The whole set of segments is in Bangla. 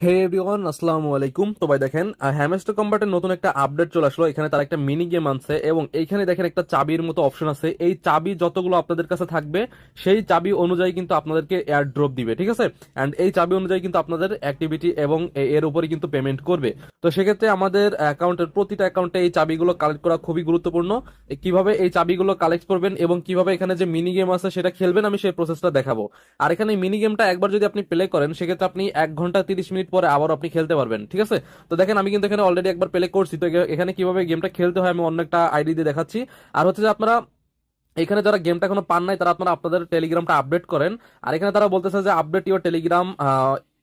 হে এভরিওয়ান, আসসালামু আলাইকুম। তো ভাই দেখেন, হ্যামস্টার কম্বাটের নতুন একটা আপডেট চলে আসলো। এখানে তার একটা মিনি গেম আনছে এবং এইখানে দেখেন একটা চাবির মতো অপশন আছে। এই চাবি যতগুলো আপনাদের কাছে থাকবে সেই চাবি অনুযায়ী কিন্তু আপনাদেরকে এয়ার ড্রপ দিবে, ঠিক আছে। এন্ড এই চাবি অনুযায়ী কিন্তু আপনাদের অ্যাক্টিভিটি এবং এর উপরে কিন্তু পেমেন্ট করবে। তো সেক্ষেত্রে আমাদের অ্যাকাউন্টের প্রতিটা অ্যাকাউন্টে এই চাবিগুলো কালেক্ট করা খুবই গুরুত্বপূর্ণ। কিভাবে এই চাবিগুলো কালেক্ট করবেন এবং কিভাবে এখানে যে মিনি গেম আছে সেটা খেলবেন, আমি সেই প্রসেসটা দেখাবো। আর এখানে মিনি গেমটা একবার যদি আপনি প্লে করেন সেক্ষেত্রে আপনি 1 ঘন্টা 30 মিনিট পরে আবার আপনি খেলতে পারবেন, ঠিক আছে। তো দেখেন, আমি কিন্তু এখানে অলরেডি একবার প্লে করছি। তো এখানে কিভাবে গেমটা খেলতে হয় আমি অন্য একটা আইডি দিয়ে দেখাচ্ছি। আর হচ্ছে যে আপনারা এখানে যারা গেমটা এখনো পান নাই তারা আপনারা আপনাদের টেলিগ্রামটা আপডেট করেন। আর এখানে তারা বলতেছে যে আপডেট ইউর টেলিগ্রাম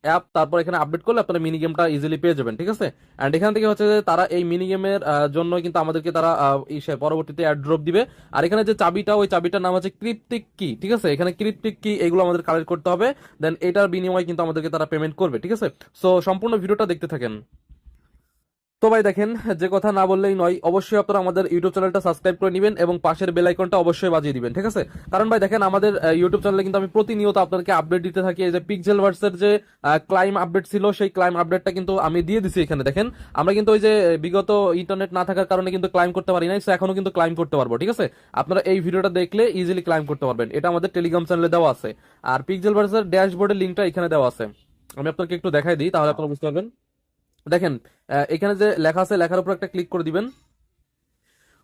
অ্যাপ, তারপর এখানে আপডেট করলে আপনারা মিনি গেমটা ইজিলি পেয়ে যাবেন, ঠিক আছে। এন্ড এখান থেকে হচ্ছে যে তারা এই মিনি গেমের জন্য কিন্তু আমাদেরকে তারা পরবর্তীতে অ্যাড ড্রপ দিবে। আর এখানে যে চাবিটা, ওই চাবিটার নাম হচ্ছে ক্রিপ্টিক কি, ঠিক আছে। এখানে ক্রিপ্টিক কি এগুলো আমাদের কালেক্ট করতে হবে, দেন এটার বিনিময়ে কিন্তু আমাদেরকে তারা পেমেন্ট করবে, ঠিক আছে। সো সম্পূর্ণ ভিডিওটা দেখতে থাকেন। তো ভাই দেখেন, যে কথা না বললেই নয়, অবশ্যই আপনারা আমাদের ইউটিউব চ্যানেলটা সাবস্ক্রাইব করে নেবেন এবং পাশের বেল আইকনটা অবশ্যই বাজিয়ে দিবেন, ঠিক আছে। কারণ ভাই দেখেন, আমাদের ইউটিউব চ্যানেলে কিন্তু আমি প্রতিনিয়ত আপনাদেরকে আপডেট দিতে থাকি। এই যে পিক্সেল ভার্সের যে ক্লাইম আপডেট ছিল, সেই ক্লাইম আপডেটটা কিন্তু আমি দিয়ে দিছি। এখানে দেখেন, আমরা কিন্তু ওই যে বিগত ইন্টারনেট না থাকার কারণে কিন্তু ক্লাইম করতে পারি নাই, সো এখনো কিন্তু ক্লাইম করতে পারবো, ঠিক আছে। আপনারা এই ভিডিওটা দেখলে ইজিলি ক্লাইম করতে পারবেন। এটা আমাদের টেলিগ্রাম চ্যানেলে দেওয়া আছে। আর পিক্সেল ভার্সের ড্যাশবোর্ডের লিঙ্কটা এখানে দেওয়া আছে। আমি আপনাকে একটু দেখাই দিই, তাহলে আপনারা বুঝতে পারবেন। দেখেন, এখানে যে লেখা আছে, লেখার উপর একটা ক্লিক করে দিবেন।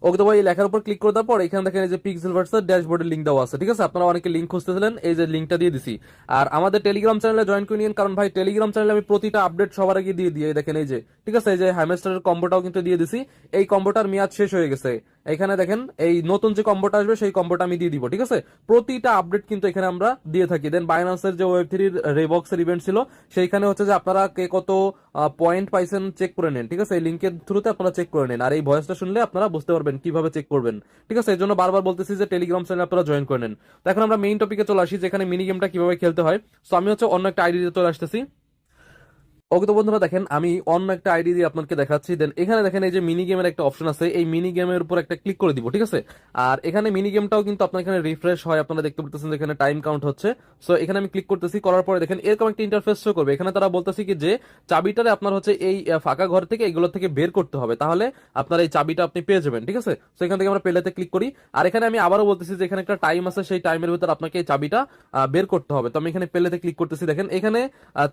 ওকে, তো ভাই এই লেখার উপর ক্লিক করে দেওয়ার পর এখানে দেখেন এই যে পিক্সেল ভার্সাস ড্যাশবোর্ডের লিঙ্ক দেওয়া আছে, ঠিক আছে। আপনারা অনেকে লিঙ্ক খুঁজতেছিলেন, এই যে লিঙ্কটা দিয়ে দিছি। আর আমাদের টেলিগ্রাম চ্যানেলে জয়েন করে নিন, কারণ ভাই টেলিগ্রাম চ্যানেলে আমি প্রতিটা আপডেট সবার আগে দিয়ে দিয়ে দেখেন এই যে, ঠিক আছে। এই যে হ্যামস্টারের কম্বোটাও কিন্তু দিয়ে দিছি। এই কম্বোটার মেয়াদ শেষ হয়ে গেছে। এখানে দেখেন এই নতুন যে কম্বোটা আসবে সেই কম্বোটা আমি দিয়ে দিব, ঠিক আছে। প্রতিটা আপডেট কিন্তু এখানে আমরা দিয়ে থাকি। দেন বাইন্যান্সের যে ওয়েব3 রেবক্সের ইভেন্ট ছিল, সেইখানে হচ্ছে যে আপনারা কে কত পয়েন্ট পাইছেন চেক করে নেন, ঠিক আছে। এই লিঙ্কের থ্রুতে আপনারা চেক করে নেন। আর এই ভয়েসটা শুনলে আপনারা বুঝতে পারবেন কিভাবে চেক করবেন, ঠিক আছে। এই জন্য বারবার বলতেছি যে টেলিগ্রাম চ্যানেল আপনারা জয়েন করে নেন। তো এখন আমরা মেইন টপিকে চলে আসি, যেখানে মিনি গেমটা কিভাবে খেলতে হয়। সো আমি হচ্ছে অন্য একটা আইডি দিয়ে চলে আসতেছি। ওকে, তো বন্ধুরা দেখেন, আমি অন্য একটা আইডি দিয়ে আপনাকে দেখাচ্ছি। দেন এখানে দেখেন এই যে মিনি গেমের একটা অপশন আছে, এই মিনি গেমের উপর একটা ক্লিক করে দিব, ঠিক আছে। আর এখানে মিনি গেমটাও কিন্তু আপনার এখানে রিফ্রেশ হয়, আপনারা দেখতে পাচ্ছেন এখানে টাইম কাউন্ট হচ্ছে। সো এখানে আমি ক্লিক করতেছি, করার পরে দেখেন এরকম একটা ইন্টারফেস শো করবে। এখানে তারা বলতেছে কি যে চাবিটারে আপনার হচ্ছে এই ফাঁকা ঘর থেকে এগুলো থেকে বের করতে হবে, তাহলে আপনার এই চাবিটা আপনি পেয়ে যাবেন, ঠিক আছে। সো এখান থেকে আমরা পেলেতে ক্লিক করি। আর এখানে আমি আবারও বলতেছি যে এখানে একটা টাইম আছে, সেই টাইমের ভিতর আপনাকে এই চাবিটা বের করতে হবে। তো আমি এখানে পেলেতে ক্লিক করতেছি, দেখেন এখানে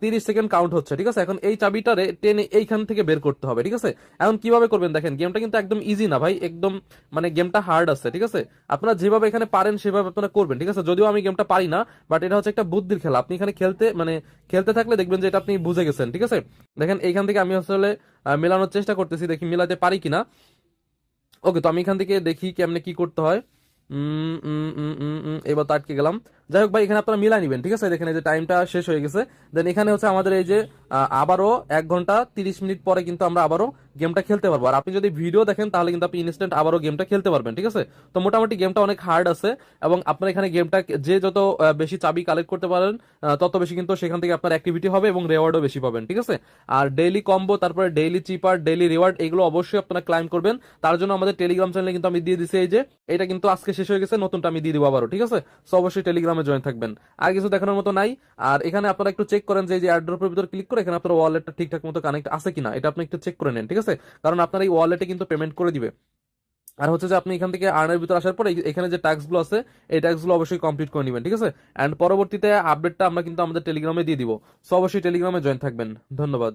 30 সেকেন্ড কাউন্ট হচ্ছে, ঠিক আছে। এখন এই চাবিটারে টেনে এইখান থেকে বের করতে হবে, ঠিক আছে। এখন কিভাবে করবেন দেখেন, গেমটা কিন্তু একদম ইজি না ভাই, একদম মানে গেমটা হার্ড আছে, ঠিক আছে। আপনারা যেভাবে এখানে পারেন সেভাবে আপনারা করবেন, ঠিক আছে। যদিও আমি গেমটা পারি না, বাট এটা হচ্ছে একটা বুদ্ধির খেলা। আপনি এখানে খেলতে থাকলে দেখবেন যে এটা আপনি বুঝে গেছেন, ঠিক আছে। দেখেন এইখান থেকে আমি আসলে মেলানোর চেষ্টা করতেছি, দেখি মেলাতে পারি কিনা। ওকে, তো আমি এখান থেকে দেখি কেমনে কি করতে হয়। এবার তো আটকে গেলাম। যাই হোক ভাই, এখানে আপনারা মিলাই নিবেন, ঠিক আছে। দেখেন এই যে টাইমটা শেষ হয়ে গেছে। দেন এখানে হচ্ছে আমাদের এই যে আবারও 1 ঘন্টা 30 মিনিট পরে কিন্তু আমরা আবারও গেমটা খেলতে পারবো। আর আপনি যদি ভিডিও দেখেন তাহলে কিন্তু আপনি ইনস্ট্যান্ট আবারও গেমটা খেলতে পারবেন, ঠিক আছে। তো মোটামুটি গেমটা অনেক হার্ড আছে এবং আপনার এখানে গেমটা যে যত বেশি চাবি কালেক্ট করতে পারেন তত বেশি কিন্তু সেখান থেকে আপনার অ্যাক্টিভিটি হবে এবং রেওয়ার্ডও বেশি পাবেন, ঠিক আছে। আর ডেইলি কম্বো, তারপরে ডেইলি চিপার, ডেইলি রিওয়ার্ড, এগুলো অবশ্যই আপনারা ক্লাইম করবেন। তার জন্য আমাদের টেলিগ্রাম চ্যানেলে কিন্তু আমি দিয়ে দিছি এই যে, এটা কিন্তু আজকে শেষ হয়ে গেছে, নতুনটা আমি দিয়ে দিব আবারও, ঠিক আছে। সো অবশ্যই টেলিগ্রামে জয়েন থাকবেন। আর কিছু দেখানোর মতো নাই। আর এখানে আপনারা একটু চেক করেন যে এই যে এয়ারড্রপের ভিতর ক্লিক করে এখানে আপনার ওয়ালেটটা ঠিকঠাক মতো কানেক্ট আছে কিনা, এটা আপনি একটু চেক করে নেন, ঠিক আছে। কারণ আপনার এই ওয়ালেটে কিন্তু পেমেন্ট করে দিবে। আর হচ্ছে যে আপনি এখান থেকে আর্নের ভিতর আসার পর এখানে যে ট্যাক্স গুলো আছে, এই ট্যাক্স গুলো অবশ্যই কমপ্লিট করে নেবেন, ঠিক আছে। এন্ড পরবর্তীতে আপডেটটা আমরা কিন্তু আমাদের টেলিগ্রামে দিয়ে দিব। সো অবশ্যই টেলিগ্রামে জয়েন থাকবেন। ধন্যবাদ।